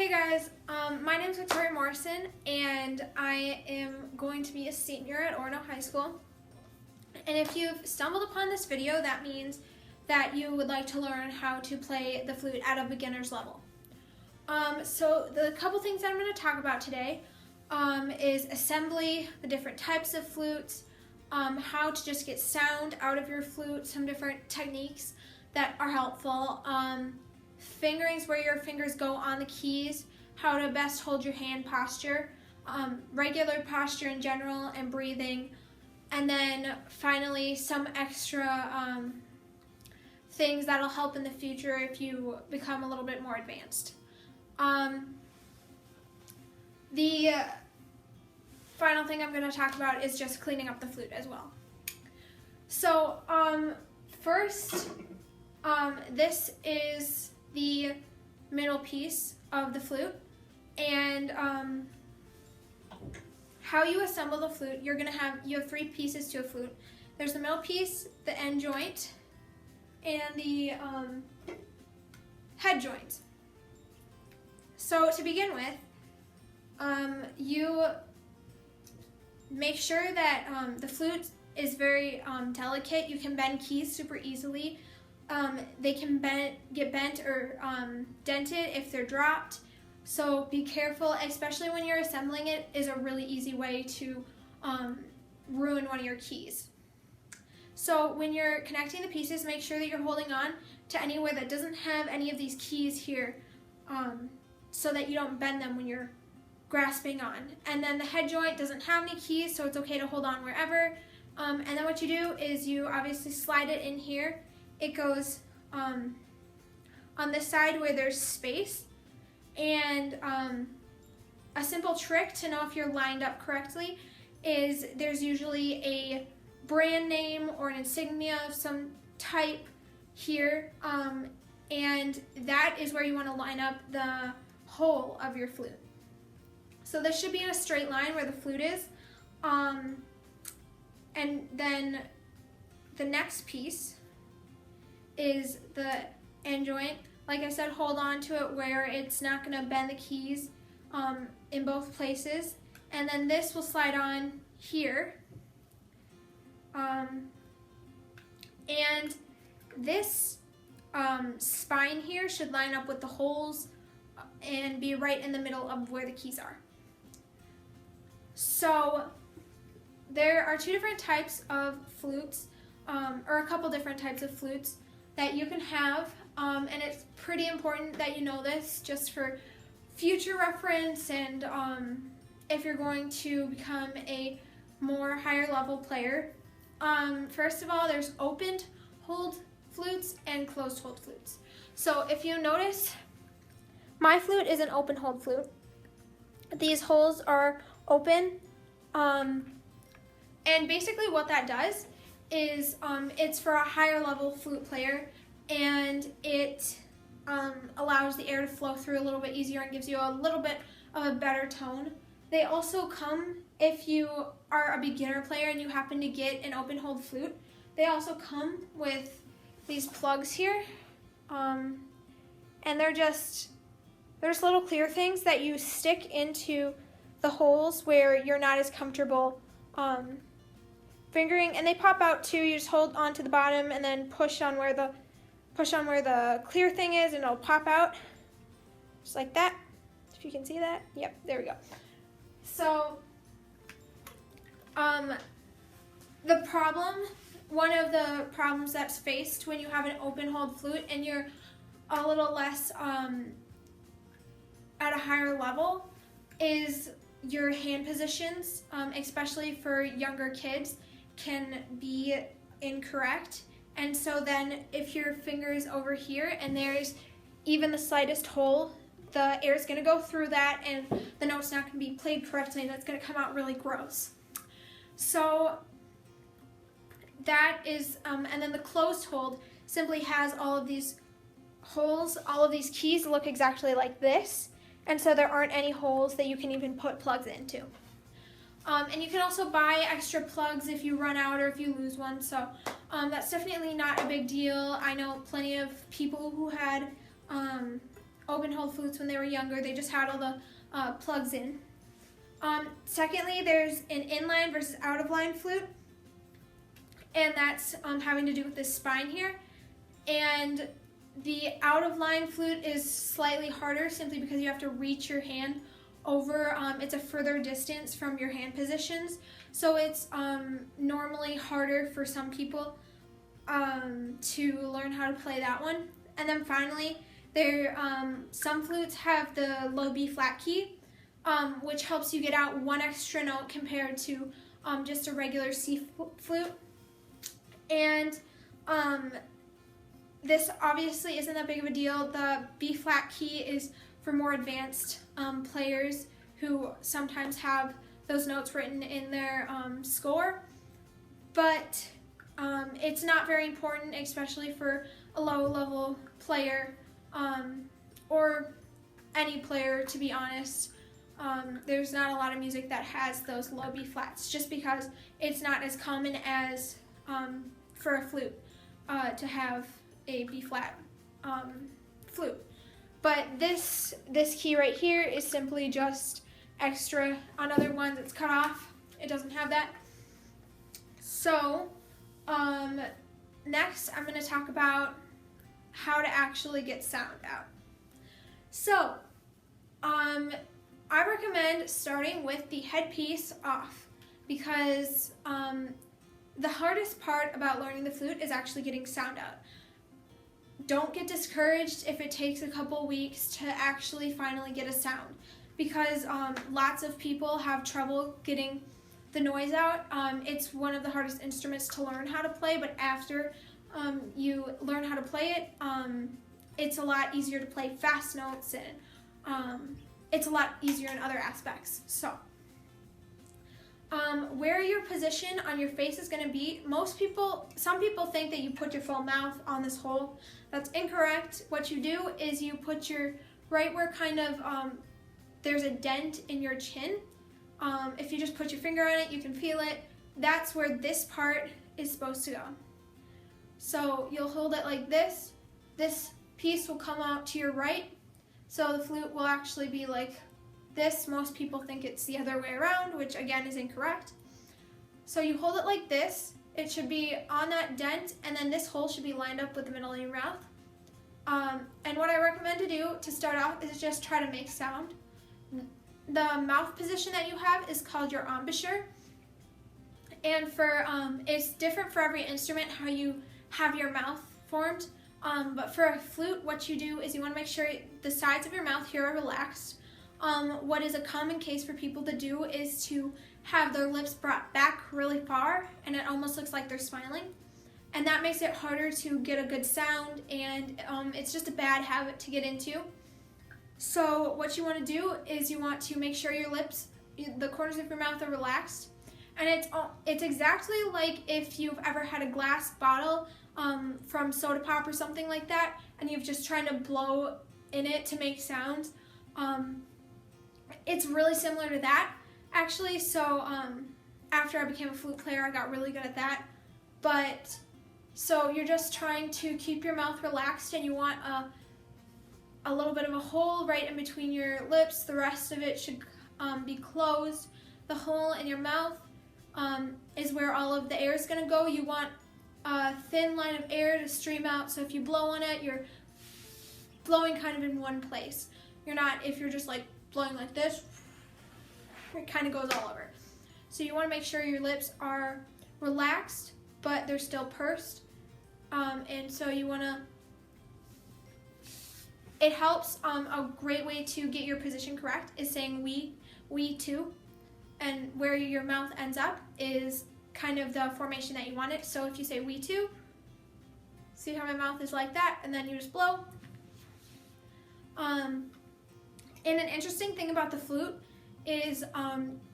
Hey guys, my name is Victoria Morrison and I am going to be a senior at Orono High School. And if you've stumbled upon this video, that means that you would like to learn how to play the flute at a beginner's level. So the couple things that I'm going to talk about today is assembly, the different types of flutes, how to just get sound out of your flute, some different techniques that are helpful, fingerings where your fingers go on the keys, how to best hold your hand posture, regular posture in general, and breathing, and then finally some extra things that'll help in the future if you become a little bit more advanced. The final thing I'm going to talk about is just cleaning up the flute as well. So first, this is the middle piece of the flute, and how you assemble the flute, you have three pieces to a flute. There's the middle piece, the end joint, and the head joint. So to begin with, you make sure that the flute is very delicate. You can bend keys super easily. They can get bent or dented if they're dropped. So be careful, especially when you're assembling it, is a really easy way to ruin one of your keys. So when you're connecting the pieces, make sure that you're holding on to anywhere that doesn't have any of these keys here, so that you don't bend them when you're grasping on. And then the head joint doesn't have any keys, so it's okay to hold on wherever. And then what you do is you obviously slide it in here. It goes on this side where there's space, and a simple trick to know if you're lined up correctly is there's usually a brand name or an insignia of some type here, and that is where you want to line up the hole of your flute. So this should be in a straight line where the flute is, and then the next piece is the end joint. Like I said, hold on to it where it's not going to bend the keys in both places. And then this will slide on here. And this spine here should line up with the holes and be right in the middle of where the keys are. So there are two different types of flutes, or a couple different types of flutes that you can have, and it's pretty important that you know this just for future reference, and if you're going to become a more higher level player. First of all, there's opened hold flutes and closed hold flutes. So if you notice, my flute is an open hold flute. These holes are open, and basically what that does is it's for a higher level flute player, and it allows the air to flow through a little bit easier and gives you a little bit of a better tone. They also come, if you are a beginner player and you happen to get an open hold flute, they also come with these plugs here, and they're just little clear things that you stick into the holes where you're not as comfortable fingering, and they pop out too. You just hold on to the bottom and then push on where the clear thing is, and it'll pop out just like that. If you can see that, yep, there we go. So one of the problems that's faced when you have an open hold flute and you're a little less at a higher level is your hand positions, especially for younger kids, can be incorrect. And so then if your finger is over here and there's even the slightest hole, the air is going to go through that and the note's not going to be played correctly, and it's going to come out really gross. So that is, and then the closed hold simply has all of these holes. All of these keys look exactly like this, and so there aren't any holes that you can even put plugs into. And you can also buy extra plugs if you run out or if you lose one, so that's definitely not a big deal. I know plenty of people who had open hole flutes when they were younger. They just had all the plugs in. Secondly, there's an inline versus out of line flute, and that's having to do with this spine here. And the out of line flute is slightly harder simply because you have to reach your hand over. It's a further distance from your hand positions, so it's normally harder for some people to learn how to play that one. And then finally, some flutes have the low B flat key, which helps you get out one extra note compared to just a regular C flute. And this obviously isn't that big of a deal. The B flat key is for more advanced players who sometimes have those notes written in their score, but it's not very important, especially for a low level player or any player, to be honest. There's not a lot of music that has those low B flats, just because it's not as common as for a flute to have a B flat flute. But this key right here is simply just extra. On other ones it's cut off. It doesn't have that. So next I'm going to talk about how to actually get sound out. So I recommend starting with the headpiece off, because the hardest part about learning the flute is actually getting sound out. Don't get discouraged if it takes a couple weeks to actually finally get a sound, because lots of people have trouble getting the noise out. It's one of the hardest instruments to learn how to play, but after you learn how to play it, it's a lot easier to play fast notes, and it's a lot easier in other aspects. So where your position on your face is going to be, some people think that you put your full mouth on this hole. That's incorrect. What you do is you put your right where kind of there's a dent in your chin. If you just put your finger on it, you can feel it. That's where this part is supposed to go. So you'll hold it like this. This piece will come out to your right. So the flute will actually be like this. Most people think it's the other way around, which again is incorrect. So you hold it like this. It should be on that dent, and then this hole should be lined up with the middle of your mouth. And what I recommend to do to start off is just try to make sound. The mouth position that you have is called your embouchure, and for it's different for every instrument how you have your mouth formed. But for a flute, what you do is you want to make sure the sides of your mouth here are relaxed. What is a common case for people to do is to have their lips brought back really far, and it almost looks like they're smiling. And that makes it harder to get a good sound, and it's just a bad habit to get into. So what you want to do is you want to make sure your lips, the corners of your mouth are relaxed. And it's exactly like if you've ever had a glass bottle from soda pop or something like that, and you've just trying to blow in it to make sounds. It's really similar to that, actually. So after I became a flute player, I got really good at that. But so you're just trying to keep your mouth relaxed, and you want a little bit of a hole right in between your lips. The rest of it should be closed. The hole in your mouth is where all of the air is going to go. You want a thin line of air to stream out, so if you blow on it, you're blowing kind of in one place. You're not, if you're just like blowing like this, it kind of goes all over. So you want to make sure your lips are relaxed, but they're still pursed. And so you want to, it helps, a great way to get your position correct is saying we two, and where your mouth ends up is kind of the formation that you want it. So if you say we two, see how my mouth is like that, and then you just blow. And an interesting thing about the flute is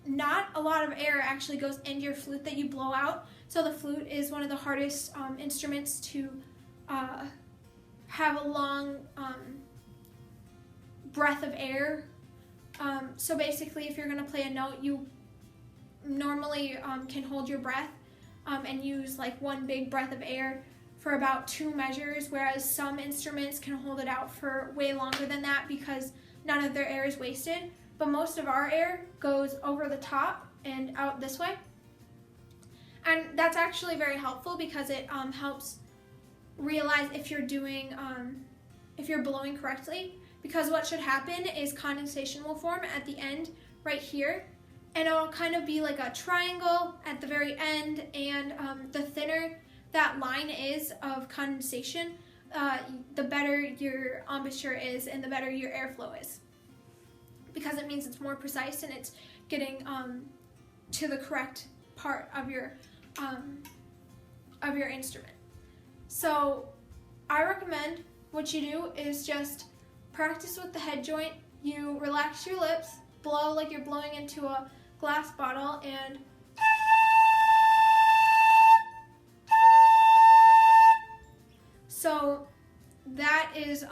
not a lot of air actually goes into your flute that you blow out. So the flute is one of the hardest instruments to have a long breath of air. So basically, if you're going to play a note, you normally can hold your breath and use like one big breath of air for about 2 measures, whereas some instruments can hold it out for way longer than that because none of their air is wasted. But most of our air goes over the top and out this way. And that's actually very helpful because it helps realize if you're doing, if you're blowing correctly. Because what should happen is condensation will form at the end right here, and it'll kind of be like a triangle at the very end, and the thinner that line is of condensation, the better your embouchure is and the better your airflow is. Because it means it's more precise and it's getting to the correct part of your instrument. So I recommend what you do is just practice with the head joint. You relax your lips, blow like you're blowing into a glass bottle, and so that is,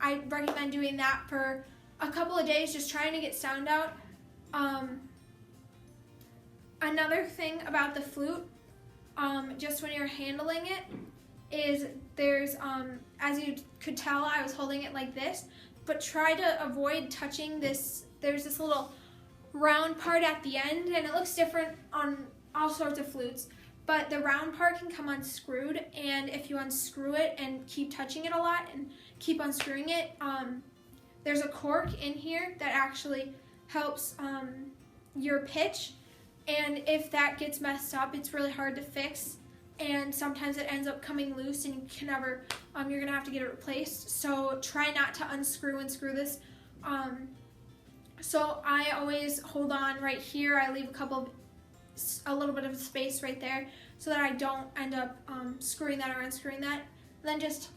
I recommend doing that for a couple of days, just trying to get sound out. Another thing about the flute, just when you're handling it, is there's, as you could tell, I was holding it like this, but try to avoid touching this. There's this little round part at the end, and it looks different on all sorts of flutes, but the round part can come unscrewed, and if you unscrew it and keep touching it a lot and keep unscrewing it, there's a cork in here that actually helps your pitch, and if that gets messed up, it's really hard to fix, and sometimes it ends up coming loose and you can never, you're gonna have to get it replaced. So try not to unscrew and screw this. So I always hold on right here. I leave a little bit of space right there so that I don't end up screwing that or unscrewing that. And then just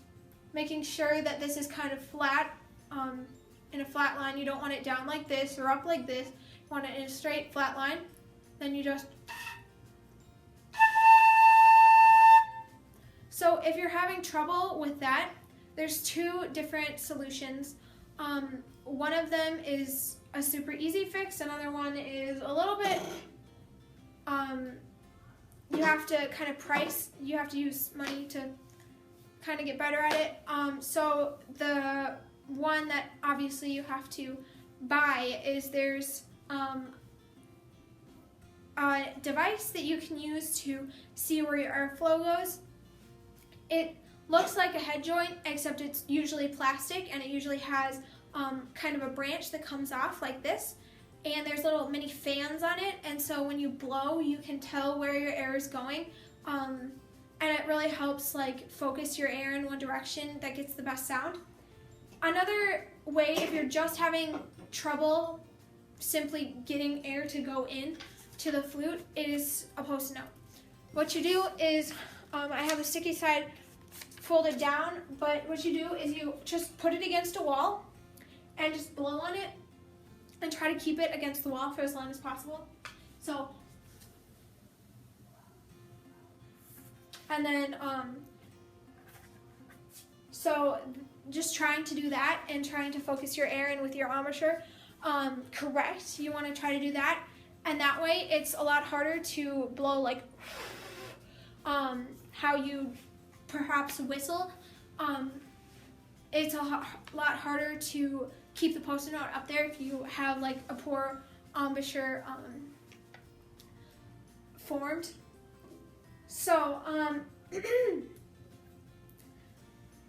making sure that this is kind of flat, in a flat line. You don't want it down like this or up like this. You want it in a straight flat line. Then you just, so if you're having trouble with that, there's 2 different solutions. One of them is a super easy fix. Another one is a little bit, you have to kind of you have to use money to kind of get better at it. So the one that obviously you have to buy is there's a device that you can use to see where your airflow goes. It looks like a head joint, except it's usually plastic, and it usually has kind of a branch that comes off like this, and there's little mini fans on it, and so when you blow you can tell where your air is going, and it really helps like focus your air in one direction that gets the best sound. Another way, if you're just having trouble simply getting air to go in to the flute, is a post-it note. What you do is, I have the sticky side folded down, but what you do is you just put it against a wall and just blow on it and try to keep it against the wall for as long as possible. So, and then, so just trying to do that and trying to focus your air in with your embouchure correct. You want to try to do that, and that way it's a lot harder to blow like how you perhaps whistle. It's a lot harder to keep the post-it note up there if you have like a poor embouchure formed. So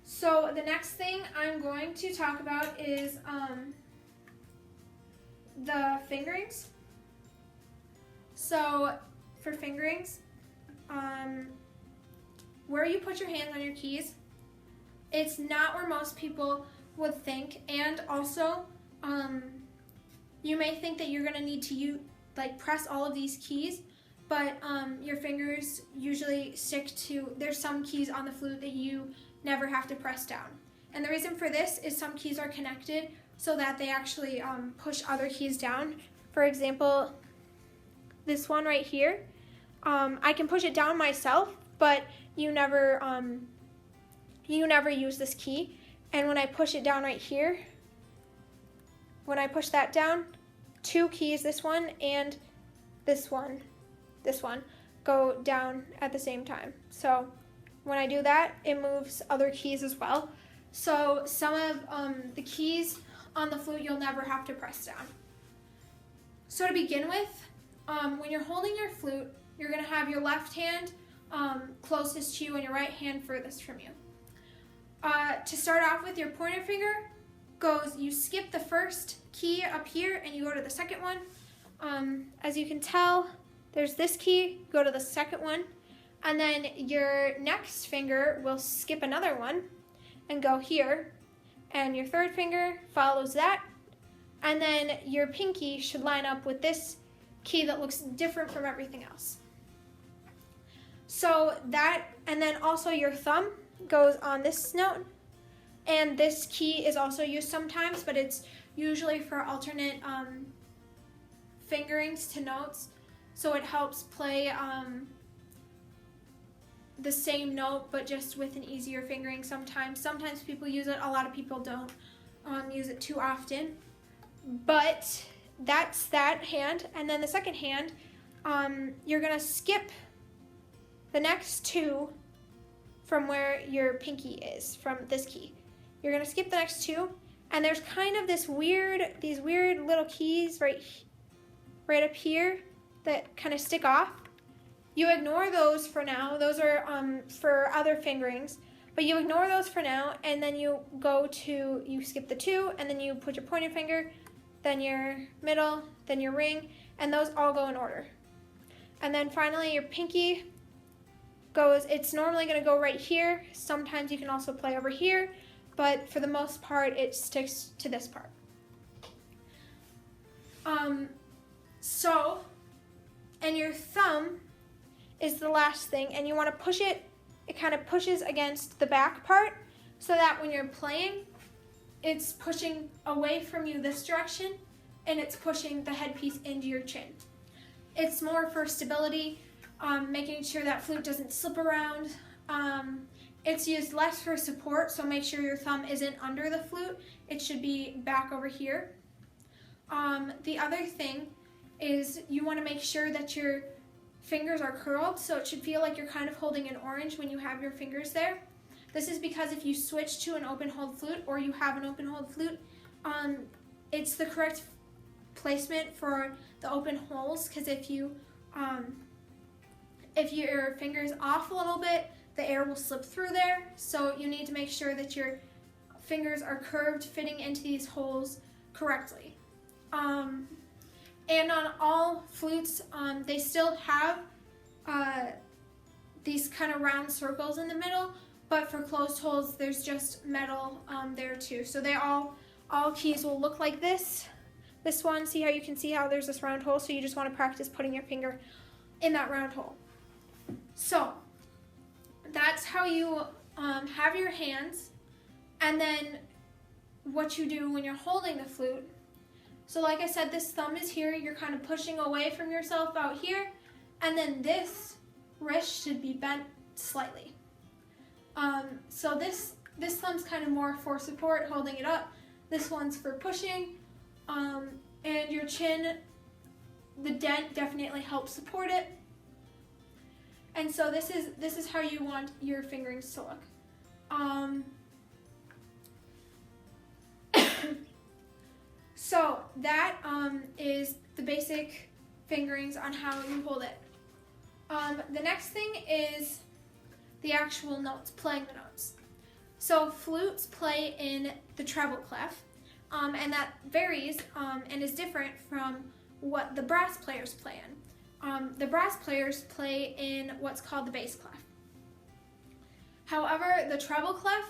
so the next thing I'm going to talk about is the fingerings. So for fingerings, where you put your hands on your keys, it's not where most people would think, and also you may think that you're going to need to press all of these keys, but your fingers usually stick to, there's some keys on the flute that you never have to press down. And the reason for this is some keys are connected so that they actually push other keys down. For example, this one right here, I can push it down myself, but you never use this key. And when I push it down right here, when I push that down, 2 keys, this one and this one, go down at the same time. So when I do that, it moves other keys as well. So some of the keys on the flute you'll never have to press down. So to begin with, when you're holding your flute, you're going to have your left hand closest to you and your right hand furthest from you. To start off with, your pointer finger goes, you skip the first key up here and you go to the second one. As you can tell, there's this key, go to the second one, and then your next finger will skip another one and go here, and your third finger follows that, and then your pinky should line up with this key that looks different from everything else. So that, and then also your thumb goes on this note, and this key is also used sometimes, but it's usually for alternate fingerings to notes, so it helps play the same note but just with an easier fingering sometimes. Sometimes people use it, a lot of people don't use it too often. But that's that hand, and then the second hand, you're gonna skip the next two from where your pinky is, from this key. You're gonna skip the next two, and there's kind of these weird little keys right up here that kind of stick off. You ignore those for now. Those are for other fingerings, but you ignore those for now, and then you skip the two, and then you put your pointer finger, then your middle, then your ring, and those all go in order. And then finally your pinky goes, it's normally going to go right here. Sometimes you can also play over here, but for the most part it sticks to this part. And your thumb is the last thing, and you want to push it, it kind of pushes against the back part so that when you're playing, it's pushing away from you this direction, and it's pushing the headpiece into your chin. It's more for stability, making sure that flute doesn't slip around. It's used less for support, so make sure your thumb isn't under the flute. It should be back over here. The other thing is you want to make sure that your fingers are curled, so it should feel like you're kind of holding an orange when you have your fingers there. This is because if you switch to an open hold flute, or you have an open hold flute, it's the correct placement for the open holes, because if your finger's off a little bit, the air will slip through there, so you need to make sure that your fingers are curved, fitting into these holes correctly. And on all flutes, they still have these kind of round circles in the middle, but for closed holes, there's just metal there too. So they all keys will look like this. This one, see how you can see how there's this round hole, so you just want to practice putting your finger in that round hole. So that's how you have your hands, and then what you do when you're holding the flute. So like I said, this thumb is here, you're kind of pushing away from yourself out here, and then this wrist should be bent slightly. So this thumb's kind of more for support, holding it up. This one's for pushing, and your chin, the dent definitely helps support it. And so this is how you want your fingerings to look. So that is the basic fingerings on how you hold it. The next thing is the actual notes, playing the notes. So flutes play in the treble clef, and that varies and is different from what the brass players play in. The brass players play in what's called the bass clef. However, the treble clef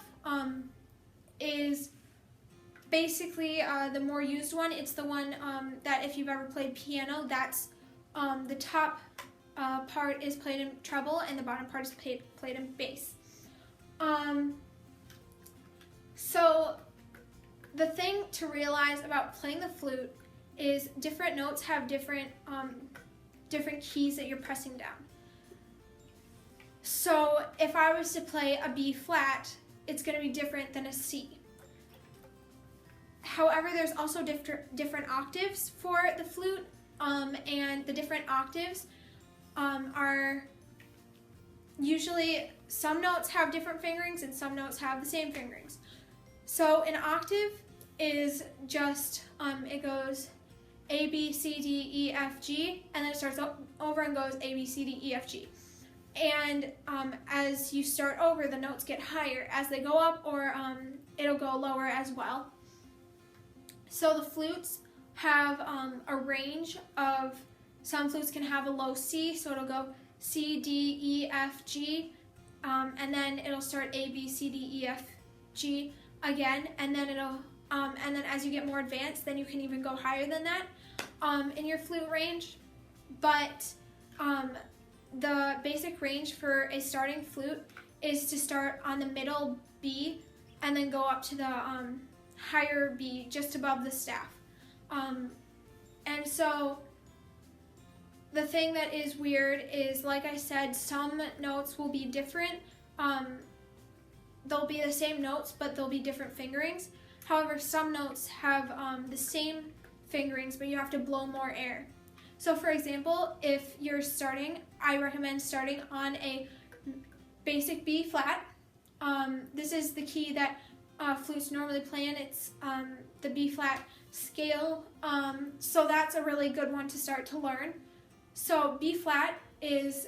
is basically the more used one. It's the one that if you've ever played piano, that's the top part is played in treble and the bottom part is played in bass. So the thing to realize about playing the flute is different notes have different keys that you're pressing down. So if I was to play a B flat, it's going to be different than a C. However, there's also different octaves for the flute, and the different octaves are usually some notes have different fingerings and some notes have the same fingerings. So an octave is just, it goes A, B, C, D, E, F, G, and then it starts over and goes A, B, C, D, E, F, G. And as you start over, the notes get higher as they go up, or it'll go lower as well. So the flutes have a range of, some flutes can have a low C, so it'll go C, D, E, F, G, and then it'll start A, B, C, D, E, F, G again, and then it'll, and then as you get more advanced, then you can even go higher than that in your flute range. But the basic range for a starting flute is to start on the middle B and then go up to the higher B just above the staff. And so the thing that is weird is, like I said, some notes will be different. They'll be the same notes, but they'll be different fingerings. However, some notes have the same fingerings, but you have to blow more air. So for example, if you're starting, I recommend starting on a basic B flat. This is the key that flutes normally play in. It's the B flat scale. So that's a really good one to start to learn. So B flat is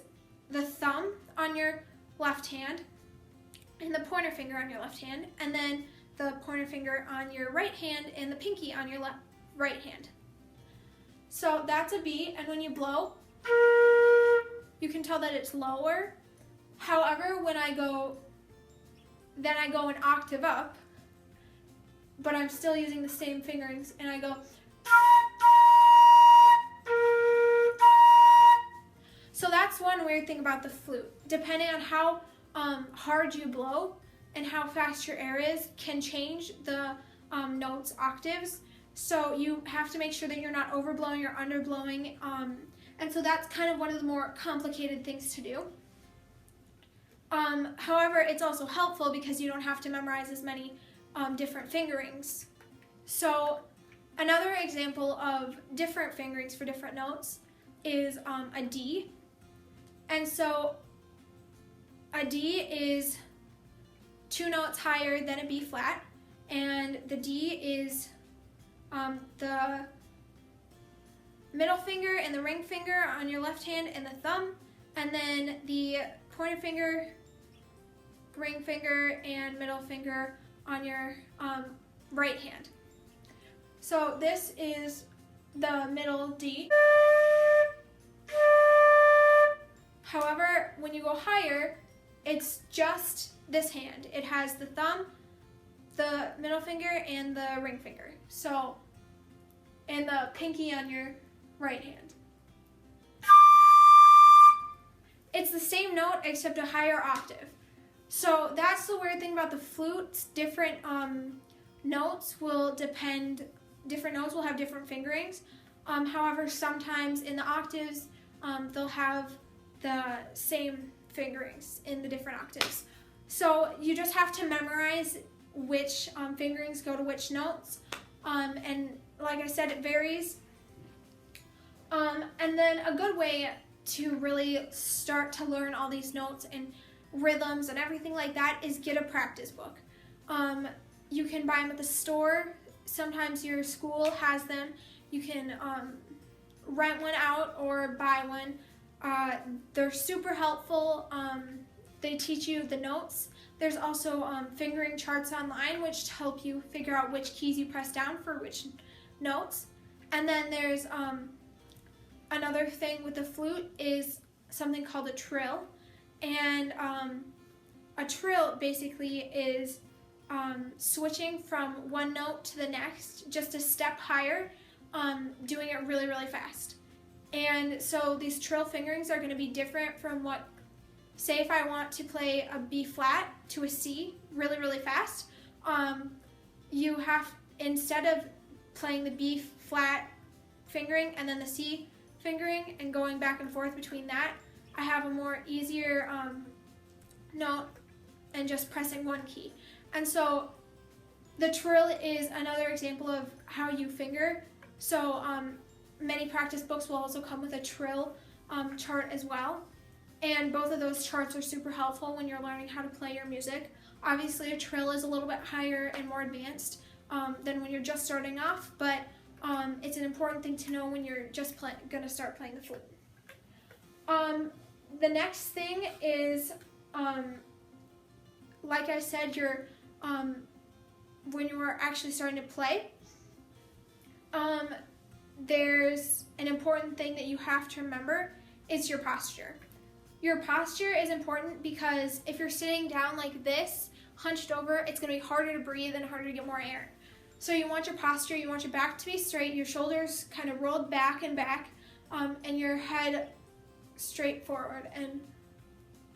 the thumb on your left hand and the pointer finger on your left hand, and then the pointer finger on your right hand and the pinky on your right hand. So that's a B, and when you blow, you can tell that it's lower. However, when I go, then I go an octave up, but I'm still using the same fingerings, and I go. So that's one weird thing about the flute. Depending on how hard you blow and how fast your air is can change the notes octaves. So you have to make sure that you're not overblowing or underblowing. And so that's kind of one of the more complicated things to do. However, it's also helpful because you don't have to memorize as many different fingerings. So another example of different fingerings for different notes is a D. And so a D is 2 notes higher than a B flat, and the D is the middle finger and the ring finger on your left hand and the thumb, and then the pointer finger, ring finger, and middle finger on your right hand. So this is the middle D. However, when you go higher, it's just this hand. It has the thumb, the middle finger, and the ring finger. So, and the pinky on your right hand. It's the same note except a higher octave. So that's the weird thing about the flutes. Different notes will depend, different notes will have different fingerings. However, sometimes in the octaves, they'll have the same fingerings in the different octaves. So you just have to memorize which fingerings go to which notes. And like I said, it varies. And then a good way to really start to learn all these notes and rhythms and everything like that is get a practice book. You can buy them at the store. Sometimes your school has them. You can rent one out or buy one. They're super helpful. They teach you the notes. There's also fingering charts online which help you figure out which keys you press down for which notes. And then there's another thing with the flute is something called a trill. And a trill basically is switching from one note to the next, just a step higher, doing it really, really fast. And so these trill fingerings are going to be different from what, say if I want to play a B flat to a C really, really fast, you have, instead of playing the B flat fingering and then the C fingering and going back and forth between that, I have a more easier note and just pressing one key. And so the trill is another example of how you finger. So many practice books will also come with a trill chart as well. And both of those charts are super helpful when you're learning how to play your music. Obviously, a trill is a little bit higher and more advanced than when you're just starting off, but it's an important thing to know when you're just going to start playing the flute. The next thing is, like I said, when you're actually starting to play, there's an important thing that you have to remember is your posture. Your posture is important because if you're sitting down like this, hunched over, it's going to be harder to breathe and harder to get more air. So you want your posture, you want your back to be straight, your shoulders kind of rolled back, and your head straight forward. And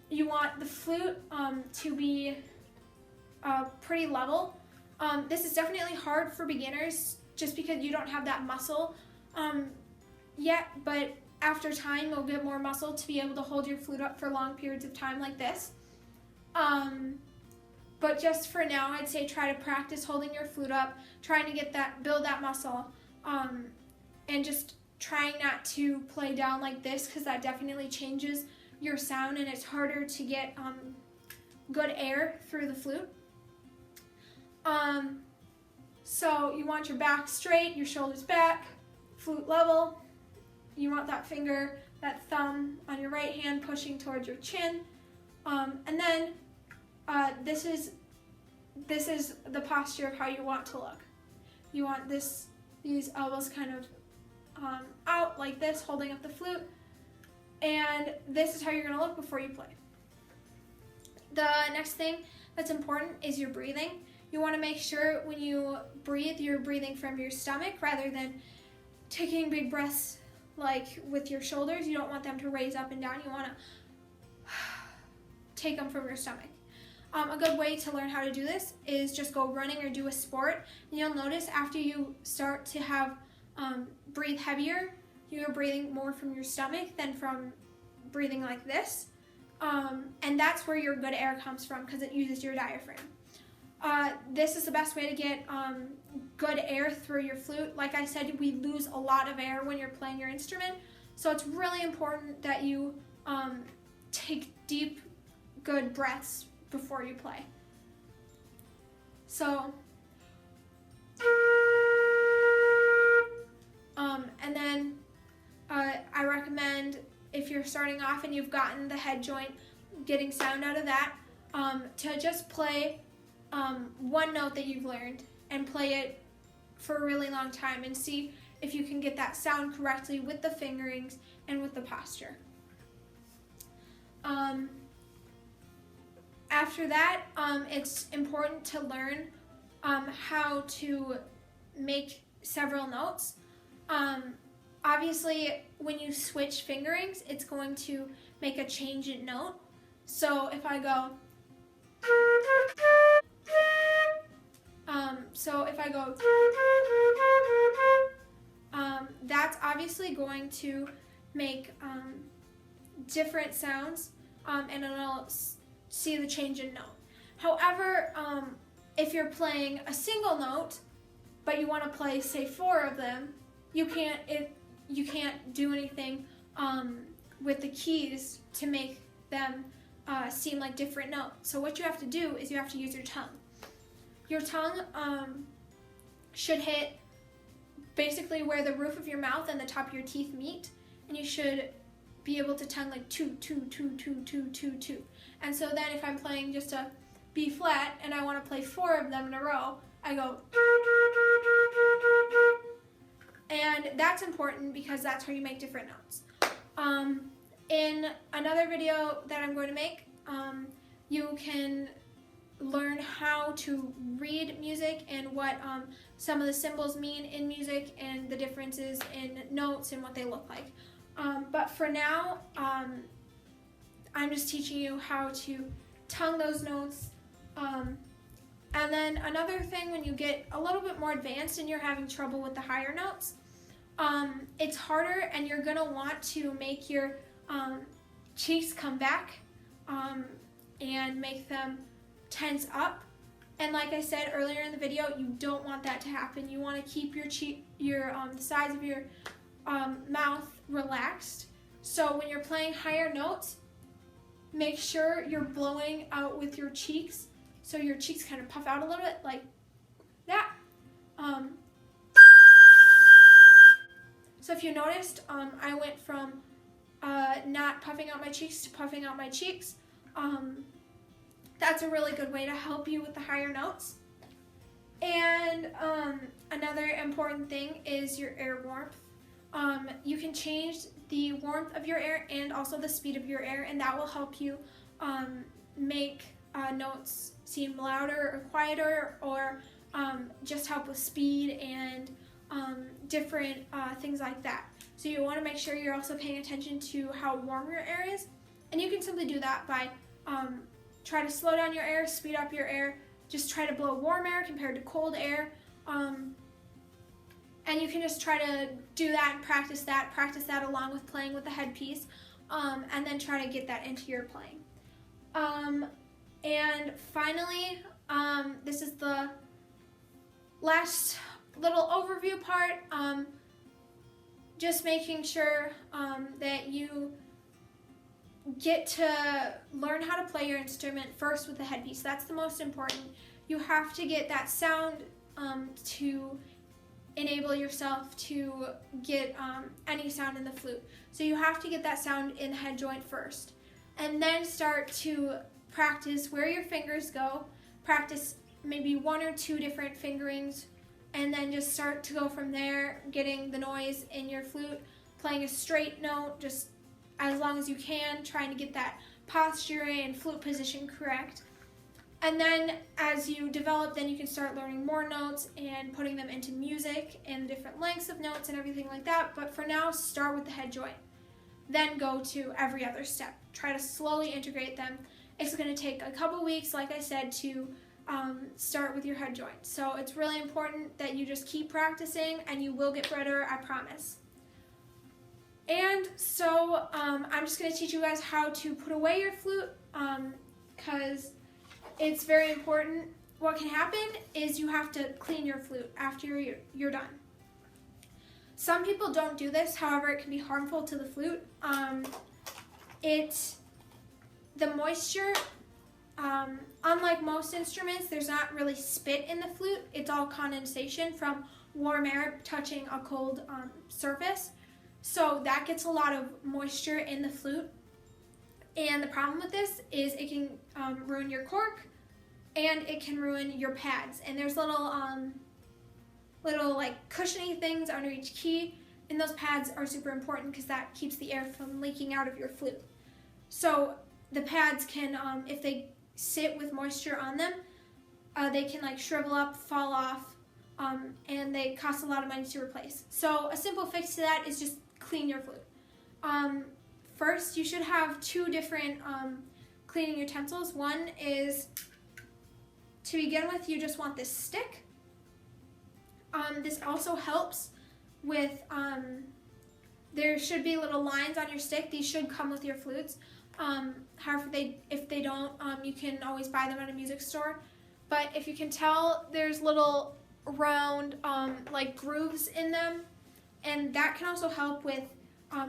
you want the flute to be pretty level. This is definitely hard for beginners just because you don't have that muscle yet, but after time you'll get more muscle to be able to hold your flute up for long periods of time like this. But just for now, I'd say try to practice holding your flute up, trying to build that muscle, and just trying not to play down like this because that definitely changes your sound and it's harder to get good air through the flute. So you want your back straight, your shoulders back, flute level. You want that finger, that thumb on your right hand pushing towards your chin. And then this is the posture of how you want to look. You want these elbows kind of out like this, holding up the flute. And this is how you're going to look before you play. The next thing that's important is your breathing. You want to make sure when you breathe, you're breathing from your stomach rather than taking big breaths like with your shoulders. You don't want them to raise up and down. You want to take them from your stomach. A good way to learn how to do this is just go running or do a sport. And you'll notice after you start to have breathe heavier, you're breathing more from your stomach than from breathing like this. And that's where your good air comes from because it uses your diaphragm. This is the best way to get good air through your flute. Like I said, we lose a lot of air when you're playing your instrument. So it's really important that you take deep, good breaths before you play. So, and then I recommend if you're starting off and you've gotten the head joint, getting sound out of that, to just play one note that you've learned and play it for a really long time and see if you can get that sound correctly with the fingerings and with the posture. After that, it's important to learn how to make several notes. Obviously, when you switch fingerings, it's going to make a change in note. So if I go, that's obviously going to make different sounds, and it'll see the change in note. However, if you're playing a single note, but you want to play, say, 4 of them, you can't do anything with the keys to make them seem like different notes. So what you have to do is you have to use your tongue. Your tongue should hit basically where the roof of your mouth and the top of your teeth meet, and you should be able to tongue like 2, 2, 2, 2, 2, 2, 2. And so then if I'm playing just a B flat and I want to play 4 of them in a row, I go, and that's important because that's how you make different notes. In another video that I'm going to make, you can learn how to read music and what some of the symbols mean in music and the differences in notes and what they look like. But for now, I'm just teaching you how to tongue those notes. And then another thing, when you get a little bit more advanced and you're having trouble with the higher notes, it's harder and you're going to want to make your cheeks come back and make them tense up. And like I said earlier in the video, you don't want that to happen. You want to keep your the sides of your mouth relaxed. So when you're playing higher notes, make sure you're blowing out with your cheeks, so your cheeks kind of puff out a little bit like that. So if you noticed, I went from not puffing out my cheeks to puffing out my cheeks. That's a really good way to help you with the higher notes. And another important thing is your air warmth. You can change the warmth of your air and also the speed of your air, and that will help you make notes seem louder or quieter, or just help with speed and different things like that. So you want to make sure you're also paying attention to how warm your air is, and you can simply do that by try to slow down your air, speed up your air, just try to blow warm air compared to cold air, and you can just try to do that and practice that along with playing with the headpiece, and then try to get that into your playing. And finally, this is the last little overview part, just making sure that you get to learn how to play your instrument first with the headpiece. That's the most important. You have to get that sound to enable yourself to get any sound in the flute. So you have to get that sound in the head joint first, and then start to practice where your fingers go, practice maybe 1 or 2 different fingerings, and then just start to go from there, getting the noise in your flute, playing a straight note just as long as you can, trying to get that posture and flute position correct. And then as you develop, then you can start learning more notes and putting them into music and different lengths of notes and everything like that. But for now, start with the head joint. Then go to every other step. Try to slowly integrate them. It's going to take a couple weeks, like I said, to start with your head joint. So it's really important that you just keep practicing, and you will get better, I promise. And so I'm just going to teach you guys how to put away your flute, because it's very important. What can happen is you have to clean your flute after you're done. Some people don't do this, however, it can be harmful to the flute. The moisture, unlike most instruments, there's not really spit in the flute. It's all condensation from warm air touching a cold surface. So that gets a lot of moisture in the flute. And the problem with this is it can ruin your cork, and it can ruin your pads. And there's little like cushiony things under each key, and those pads are super important because that keeps the air from leaking out of your flute. So the pads can, if they sit with moisture on them, they can like shrivel up, fall off, and they cost a lot of money to replace. So a simple fix to that is just clean your flute. First, you should have 2 different cleaning utensils. One is, to begin with, you just want this stick. This also helps with, there should be little lines on your stick. These should come with your flutes. However, if they don't, you can always buy them at a music store. But if you can tell, there's little round like grooves in them, and that can also help with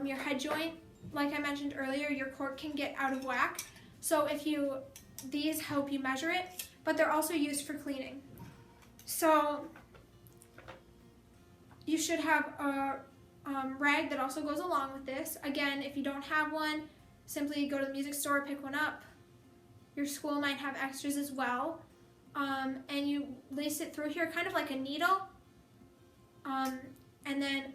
your head joint. Like I mentioned earlier, your cork can get out of whack. So these help you measure it, but they're also used for cleaning. So you should have a rag that also goes along with this. Again, if you don't have one, simply go to the music store, pick one up. Your school might have extras as well. And you lace it through here, kind of like a needle. And then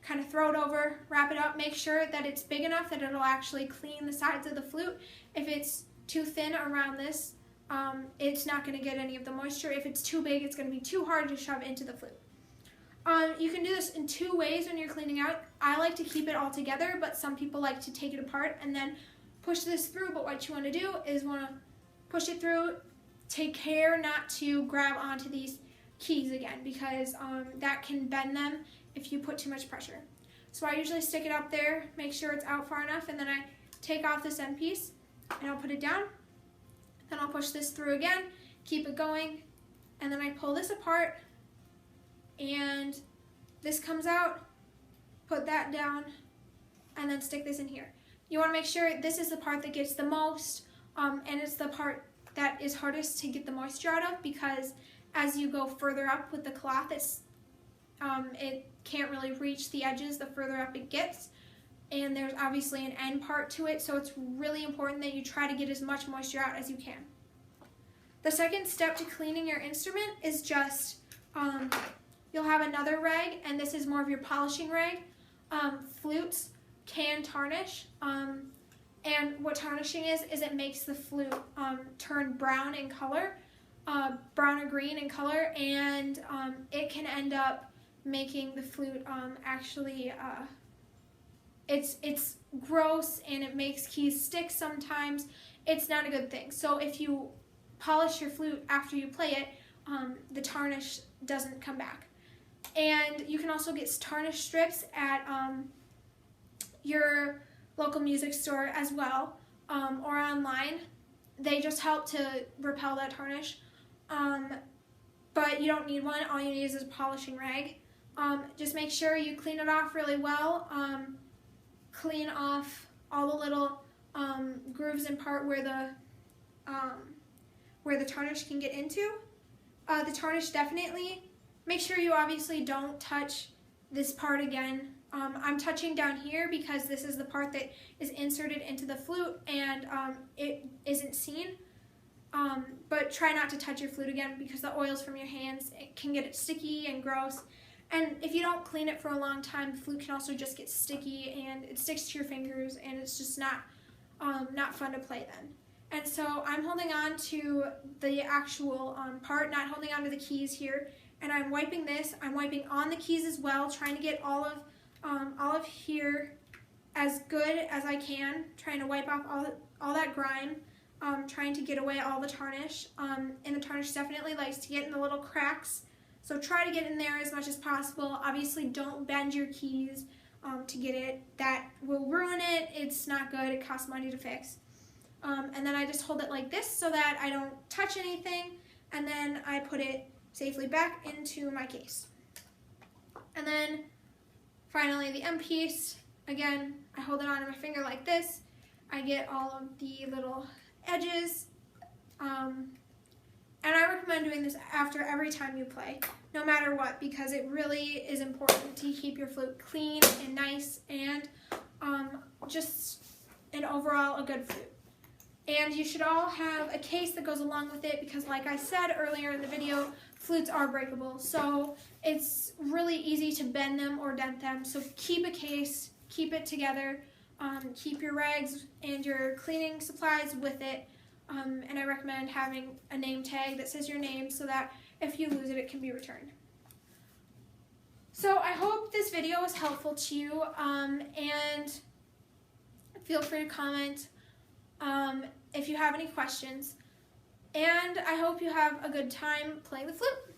kind of throw it over, wrap it up, make sure that it's big enough that it'll actually clean the sides of the flute. If it's too thin around this, it's not going to get any of the moisture. If it's too big, it's going to be too hard to shove into the flute. You can do this in 2 ways when you're cleaning out. I like to keep it all together, but some people like to take it apart and then push this through. But what you want to do is push it through. Take care not to grab onto these keys again, because that can bend them if you put too much pressure. So I usually stick it up there, make sure it's out far enough, and then I take off this end piece and I'll put it down. Then I'll push this through again, keep it going, and then I pull this apart, and this comes out, put that down, and then stick this in here. You want to make sure this is the part that gets the most, and it's the part that is hardest to get the moisture out of, because as you go further up with the cloth, it can't really reach the edges the further up it gets, and there's obviously an end part to it, so it's really important that you try to get as much moisture out as you can. The second step to cleaning your instrument is just, you'll have another rag, and this is more of your polishing rag. Flutes can tarnish, and what tarnishing is it makes the flute turn brown in color, brown or green in color, and it can end up making the flute actually, it's gross, and it makes keys stick sometimes. It's not a good thing. So if you polish your flute after you play it, the tarnish doesn't come back. And you can also get tarnish strips at your local music store as well, or online. They just help to repel that tarnish, but you don't need one. All you need is a polishing rag. Just make sure you clean it off really well. Clean off all the little grooves and part where the tarnish can get into. The tarnish definitely, make sure you obviously don't touch this part again. I'm touching down here because this is the part that is inserted into the flute, and it isn't seen. But try not to touch your flute again, because the oils from your hands, it can get it sticky and gross. And if you don't clean it for a long time, the flute can also just get sticky, and it sticks to your fingers, and it's just not fun to play then. And so I'm holding on to the actual part, not holding on to the keys here, and I'm wiping this. I'm wiping on the keys as well, trying to get all of here as good as I can, trying to wipe off all that grime, trying to get away all the tarnish. And the tarnish definitely likes to get in the little cracks, so try to get in there as much as possible. Obviously, don't bend your keys to get it. That will ruin it. It's not good. It costs money to fix. And then I just hold it like this so that I don't touch anything, and then I put it safely back into my case. And then finally the end piece, again, I hold it on my finger like this. I get all of the little edges, and I recommend doing this after every time you play, no matter what, because it really is important to keep your flute clean and nice, and just an overall a good flute. And you should all have a case that goes along with it, because like I said earlier in the video, flutes are breakable, so it's really easy to bend them or dent them. So keep a case, keep it together, keep your rags and your cleaning supplies with it, and I recommend having a name tag that says your name so that if you lose it, it can be returned. So I hope this video was helpful to you, and feel free to comment if you have any questions, and I hope you have a good time playing the flute.